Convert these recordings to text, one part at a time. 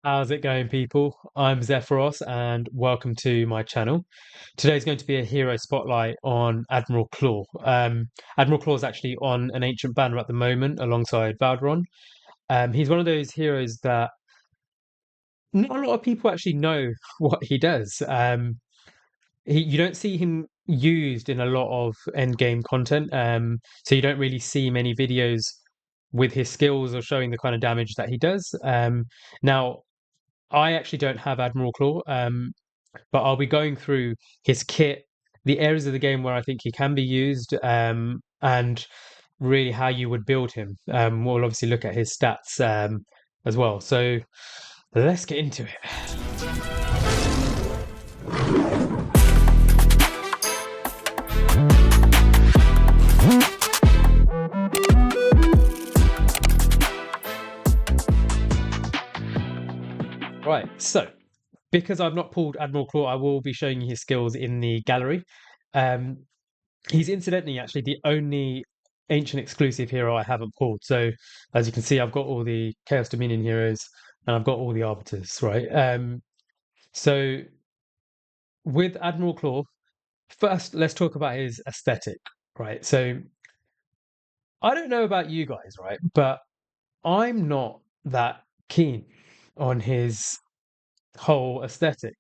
How's it going, people? I'm Zephyros, and welcome to my channel. Today's going to be a hero spotlight on Admiral Claw. Admiral Claw is actually on an ancient banner at the moment alongside Valdron. He's one of those heroes that not a lot of people actually know what he does. You don't see him used in a lot of end game content, so you don't really see many videos with his skills or showing the kind of damage that he does. Now, I actually don't have Admiral Claw, but I'll be going through his kit, the areas of the game where I think he can be used, and really how you would build him. We'll obviously look at his stats as well. So let's get into it. Right, so because I've not pulled Admiral Claw, I will be showing you his skills in the gallery. Um, he's incidentally actually the only ancient exclusive hero I haven't pulled. So as you can see, I've got all the Chaos Dominion heroes and I've got all the arbiters, right? So with Admiral Claw, first let's talk about his aesthetic, right? So I don't know about you guys, right? But I'm not that keen on his whole aesthetic.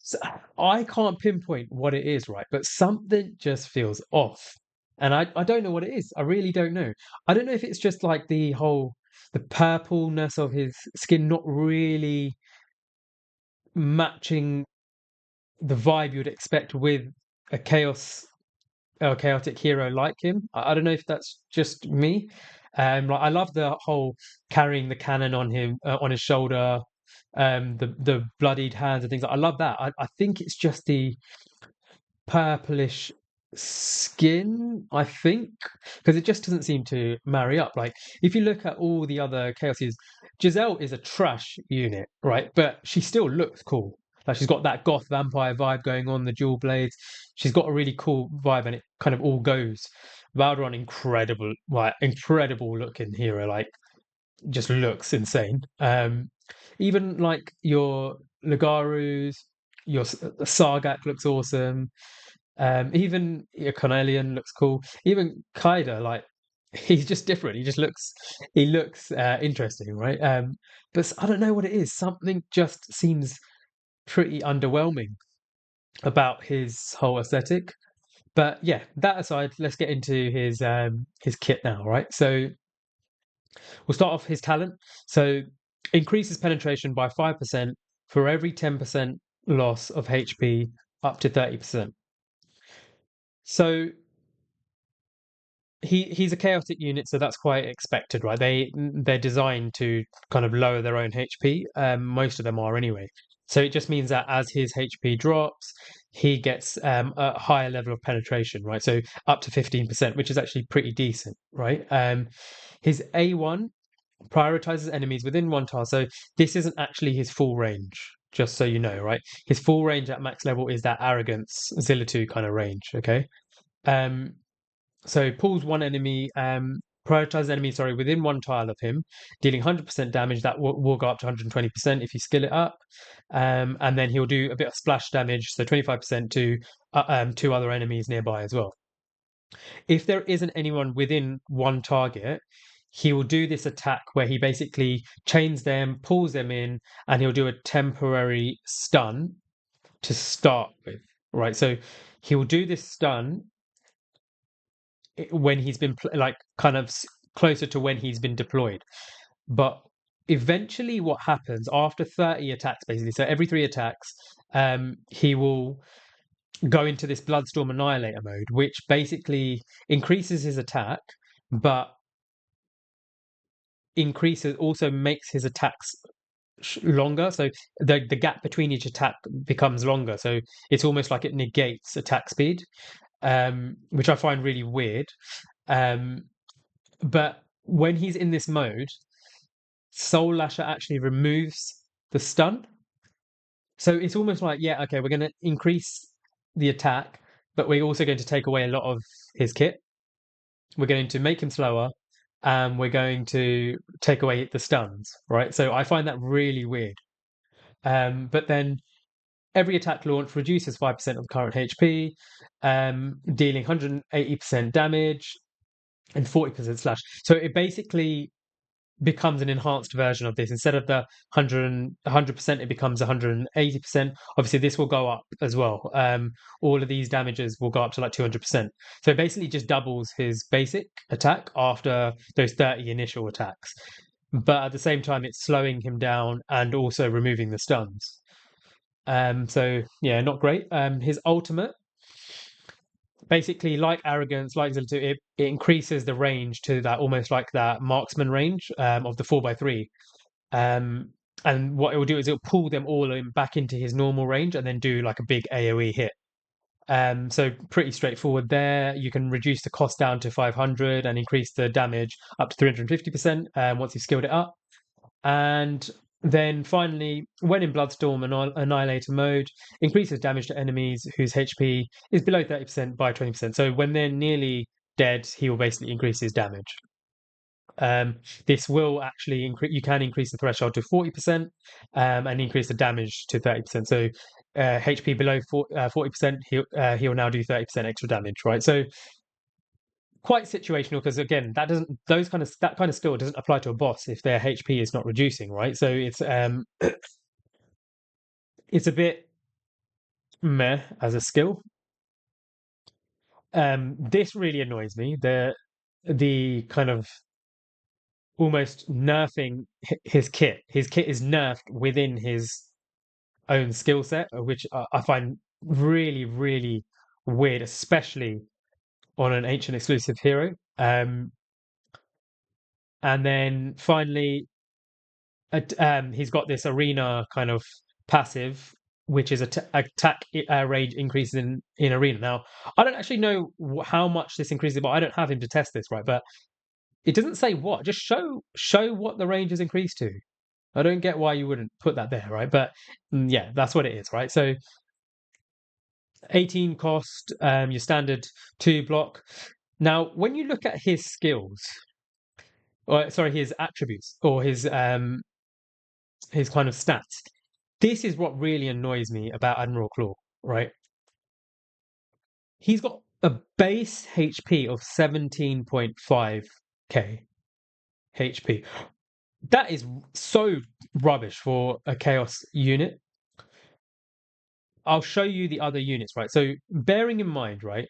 So I can't pinpoint what it is, right? But something just feels off. And I don't know what it is. I really don't know. I don't know if it's just like the purpleness of his skin not really matching the vibe you'd expect with a chaotic hero like him. I don't know if that's just me. Like I love the whole carrying the cannon on him on his shoulder, the bloodied hands and things. I love that. I think it's just the purplish skin, I think, because it just doesn't seem to marry up. Like if you look at all the other chaoses, Giselle is a trash unit, right? But she still looks cool. Like she's got that goth vampire vibe going on, the dual blades. She's got a really cool vibe, and it kind of all goes. Valdron, incredible, like incredible looking hero. Like just looks insane. Even like your Ligarus, your Sargak looks awesome. Even Cornelian looks cool. Even Kaida, like he's just different. He looks interesting, right? But I don't know what it is. Something just seems pretty underwhelming about his whole aesthetic. But yeah, that aside, let's get into his kit now, right? So we'll start off his talent. So increases penetration by 5% for every 10% loss of HP up to 30%. So he's a chaotic unit, so that's quite expected, right? They're designed to kind of lower their own HP. Most of them are anyway. So it just means that as his HP drops, he gets a higher level of penetration, right? So up to 15%, which is actually pretty decent, right? His A1 prioritizes enemies within one tile. So this isn't actually his full range, just so you know, right? His full range at max level is that arrogance Zillitu kind of range, okay? Um, so pulls one enemy, prioritize enemy, sorry, within one tile of him, dealing 100% damage. That will go up to 120% if you skill it up. And then he'll do a bit of splash damage, so 25% to two other enemies nearby as well. If there isn't anyone within one target, he will do this attack where he basically chains them, pulls them in, and he'll do a temporary stun to start with. Right, so he will do this stun when he's been like kind of closer to when he's been deployed. But eventually, what happens after 30 attacks, basically, so every three attacks, he will go into this Bloodstorm Annihilator mode, which basically increases his attack, but increases also makes his attacks longer. So the gap between each attack becomes longer. So it's almost like it negates attack speed, which I find really weird. Um, But when he's in this mode, Soul Lasher actually removes the stun. So it's almost like, yeah, okay, we're going to increase the attack, but we're also going to take away a lot of his kit. We're going to make him slower, and we're going to take away the stuns, right? So I find that really weird. But then every attack launch reduces 5% of the current HP, dealing 180% damage and 40% slash. So it basically becomes an enhanced version of this. Instead of the 100%, it becomes 180%. Obviously, this will go up as well. All of these damages will go up to like 200%. So it basically just doubles his basic attack after those 30 initial attacks. But at the same time, it's slowing him down and also removing the stuns. So yeah, not great. His ultimate, basically like arrogance, like Zilla 2, it increases the range to that almost like that marksman range of the 4x3. Um, and what it will do is it'll pull them all back into his normal range and then do like a big AoE hit. So pretty straightforward there. You can reduce the cost down to 500 and increase the damage up to 350% once you've skilled it up. And then finally, when in Bloodstorm Annihilator mode, increases damage to enemies whose HP is below 30% by 20%. So when they're nearly dead, he will basically increase his damage. This will actually increase. You can increase the threshold to 40% and increase the damage to 30%. So HP below 40%, he'll now do 30% extra damage, right? So quite situational because again, that kind of skill doesn't apply to a boss if their HP is not reducing, right? So it's a bit meh as a skill. This really annoys me. The kind of almost nerfing his kit. His kit is nerfed within his own skill set, which I find really, really weird, especially on an ancient exclusive hero. And then finally, he's got this arena kind of passive, which is attack range increases in arena. Now, I don't actually know how much this increases, but I don't have him to test this, right? But it doesn't say what. Just show what the range is increased to. I don't get why you wouldn't put that there, right? But yeah, that's what it is, right? So 18 cost, your standard 2 block. Now, when you look at his skills, or sorry, his attributes or his kind of stats, this is what really annoys me about Admiral Claw, right? He's got a base HP of 17.5k HP. That is so rubbish for a Chaos unit. I'll show you the other units, right? So bearing in mind, right,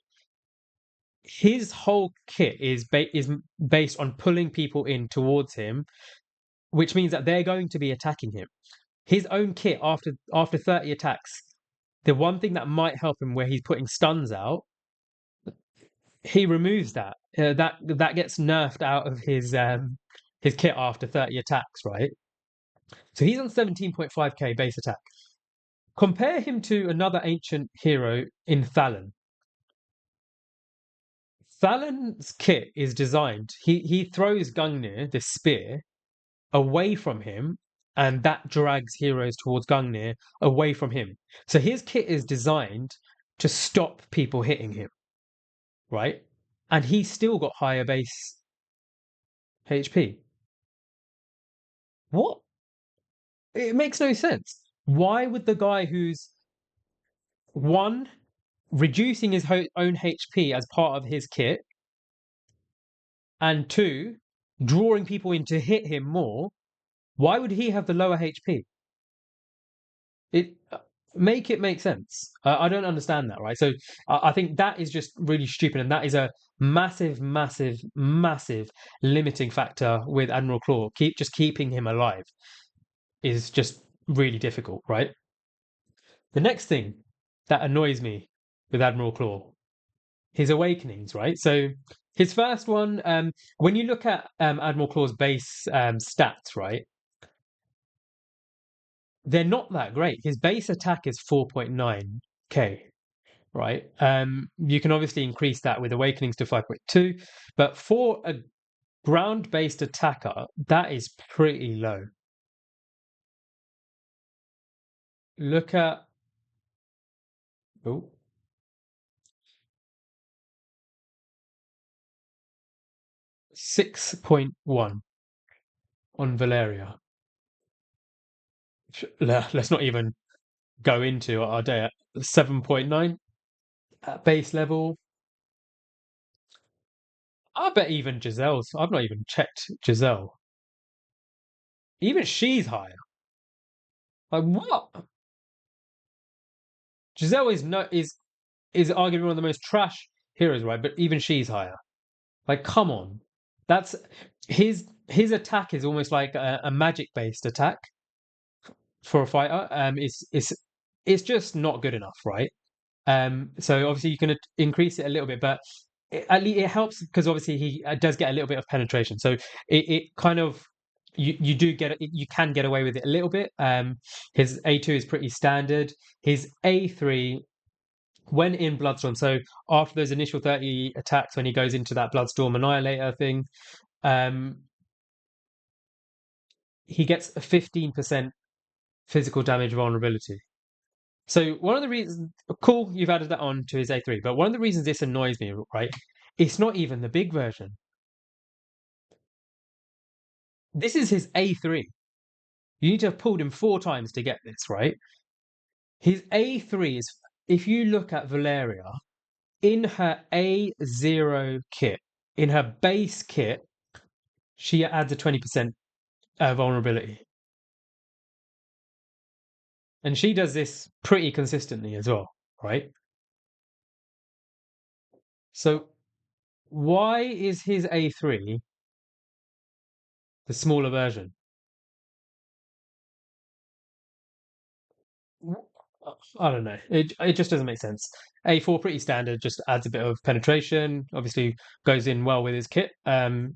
his whole kit is based on pulling people in towards him, which means that they're going to be attacking him. His own kit after 30 attacks, the one thing that might help him where he's putting stuns out, he removes that. That gets nerfed out of his kit after 30 attacks, right? So he's on 17.5k base attack. Compare him to another ancient hero in Thalon. Thalon's kit is designed. He throws Gungnir, the spear, away from him, and that drags heroes towards Gungnir away from him. So his kit is designed to stop people hitting him, right? And he's still got higher base HP. What? It makes no sense. Why would the guy who's one reducing his own HP as part of his kit, and two drawing people in to hit him more? Why would he have the lower HP? It make it make sense. I don't understand that, right? So I think that is just really stupid, and that is a massive, massive, massive limiting factor with Admiral Claw. Keeping him alive is just really difficult, right? The next thing that annoys me with Admiral Claw, his awakenings, right? So his first one, when you look at Admiral Claw's base stats, right? They're not that great. His base attack is 4.9k, right? You can obviously increase that with awakenings to 5.2, but for a ground-based attacker, that is pretty low. Look at oh, 6.1 on Valeria. Let's not even go into our day at 7.9 at base level. I bet even Giselle's. I've not even checked Giselle. Even she's higher. Like what? Giselle is arguably one of the most trash heroes, right? But even she's higher. Like, come on. That's his attack is almost like a magic based attack for a fighter. It's just not good enough, right? So obviously you can increase it a little bit, but at least it helps because obviously he does get a little bit of penetration. So it kind of you do get it, you can get away with it a little bit. His A2 is pretty standard. His A3 when in Bloodstorm, so after those initial 30 attacks, when he goes into that Bloodstorm Annihilator thing, um, he gets a 15% physical damage vulnerability. So one of the reasons, cool, you've added that on to his A3, but one of the reasons this annoys me, right? It's not even the big version. This is his A3. You need to have pulled him 4 times to get this, right? His A3 is, if you look at Valeria, in her A0 kit, in her base kit, she adds a 20% vulnerability. And she does this pretty consistently as well, right? So why is his A3 the smaller version? I don't know. It just doesn't make sense. A4 pretty standard, just adds a bit of penetration. Obviously goes in well with his kit. And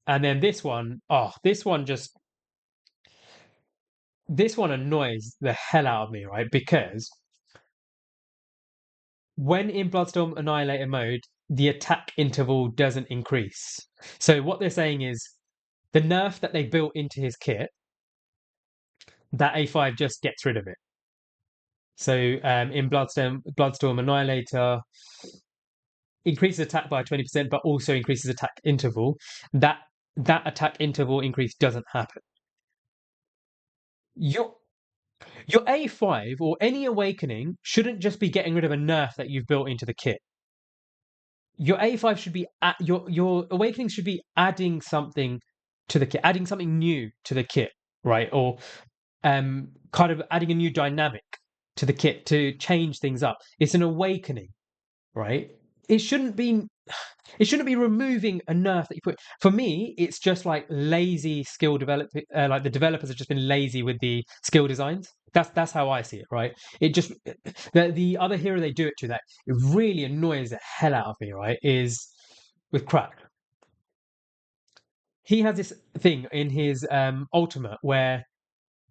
then this one annoys the hell out of me, right? Because when in Bloodstorm Annihilator mode, the attack interval doesn't increase. So what they're saying is the nerf that they built into his kit, that A5 just gets rid of it. So in Bloodstorm Annihilator, increases attack by 20%, but also increases attack interval. That attack interval increase doesn't happen. Your your A5 or any awakening shouldn't just be getting rid of a nerf that you've built into the kit. Your A5 should be your awakening should be adding something to the kit, adding something new to the kit, right? Or kind of adding a new dynamic to the kit to change things up. It's an awakening, right? It shouldn't be it shouldn't be removing a nerf that you put. For me, it's just like lazy skill development. Like the developers have just been lazy with the skill designs. That's how I see it, right? It just the other hero they do it to that it really annoys the hell out of me, right? Is with Crack. He has this thing in his ultimate where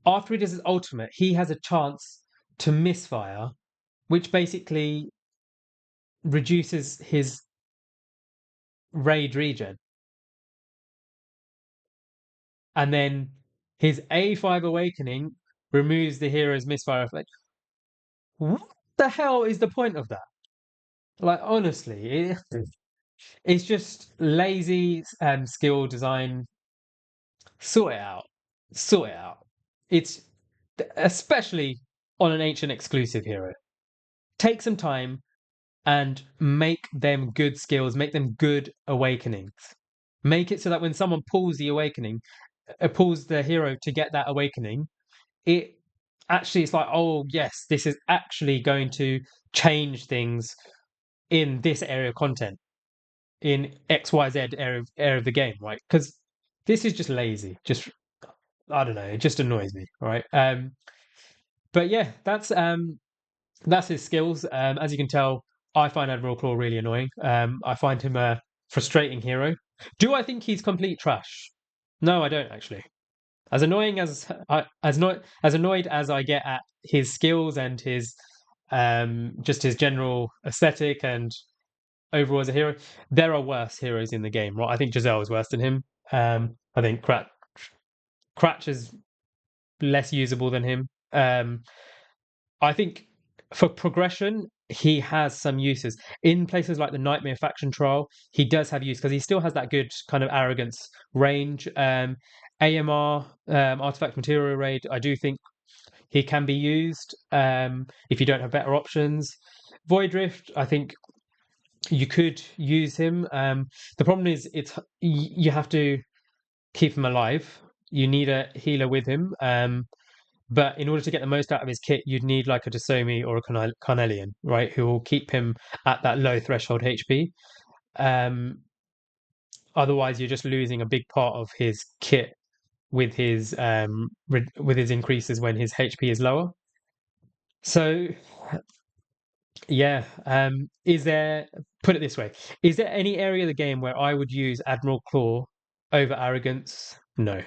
after he does his ultimate, he has a chance to misfire, which basically reduces his raid regen. And then his A5 awakening removes the hero's misfire effect. What the hell is the point of that? Like honestly, it's just lazy skill design. Sort it out. Sort it out. It's especially on an ancient exclusive hero. Take some time and make them good skills, make them good awakenings. Make it so that when someone pulls the awakening, pulls the hero to get that awakening, it actually it's like, oh yes, this is actually going to change things in this area of content, in XYZ area of the game, right? Because this is just lazy. Just I don't know, it just annoys me, right? But yeah, that's his skills. As you can tell, I find Admiral Claw really annoying. I find him a frustrating hero. Do I think he's complete trash? No, I don't actually. As annoying as annoyed as I get at his skills and his just his general aesthetic and overall as a hero, there are worse heroes in the game, right? I think Giselle is worse than him. I think Cratch is less usable than him. I think for progression, he has some uses in places like the Nightmare faction trial. He does have use because he still has that good kind of arrogance range. AMR, artifact material raid, I do think he can be used if you don't have better options. Void Rift, I think you could use him. The problem is you have to keep him alive. You need a healer with him. But in order to get the most out of his kit, you'd need like a Dasomi or a Carnelian, right? Who will keep him at that low threshold HP. Otherwise, you're just losing a big part of his kit with his increases when his HP is lower. So yeah, is there, put it this way, is there any area of the game where I would use Admiral Claw over arrogance? No.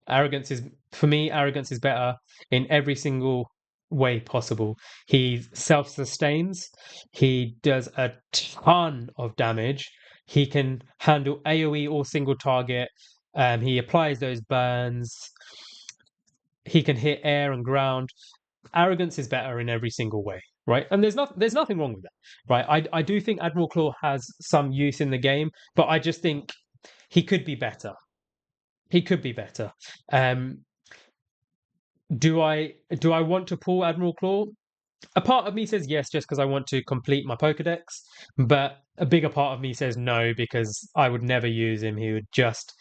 Arrogance is, for me, arrogance is better in every single way possible. He self-sustains, he does a ton of damage, he can handle AoE or single target, he applies those burns, he can hit air and ground. Arrogance is better in every single way, right? And there's nothing wrong with that, right? I do think Admiral Claw has some use in the game, but I just think he could be better. He could be better. Um, do I want to pull Admiral Claw? A part of me says yes, just because I want to complete my Pokedex, but a bigger part of me says no because I would never use him. He would just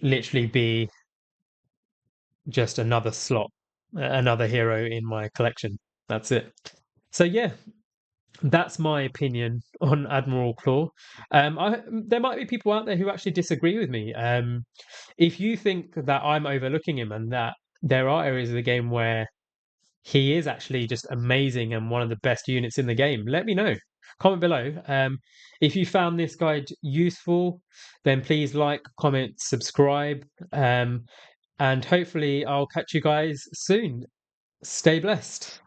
literally be just another slot, another hero in my collection. That's it. So yeah, that's my opinion on Admiral Claw. There might be people out there who actually disagree with me. If you think that I'm overlooking him and that there are areas of the game where he is actually just amazing and one of the best units in the game, let me know. Comment below. If you found this guide useful, then please like, comment, subscribe, and hopefully I'll catch you guys soon. Stay blessed.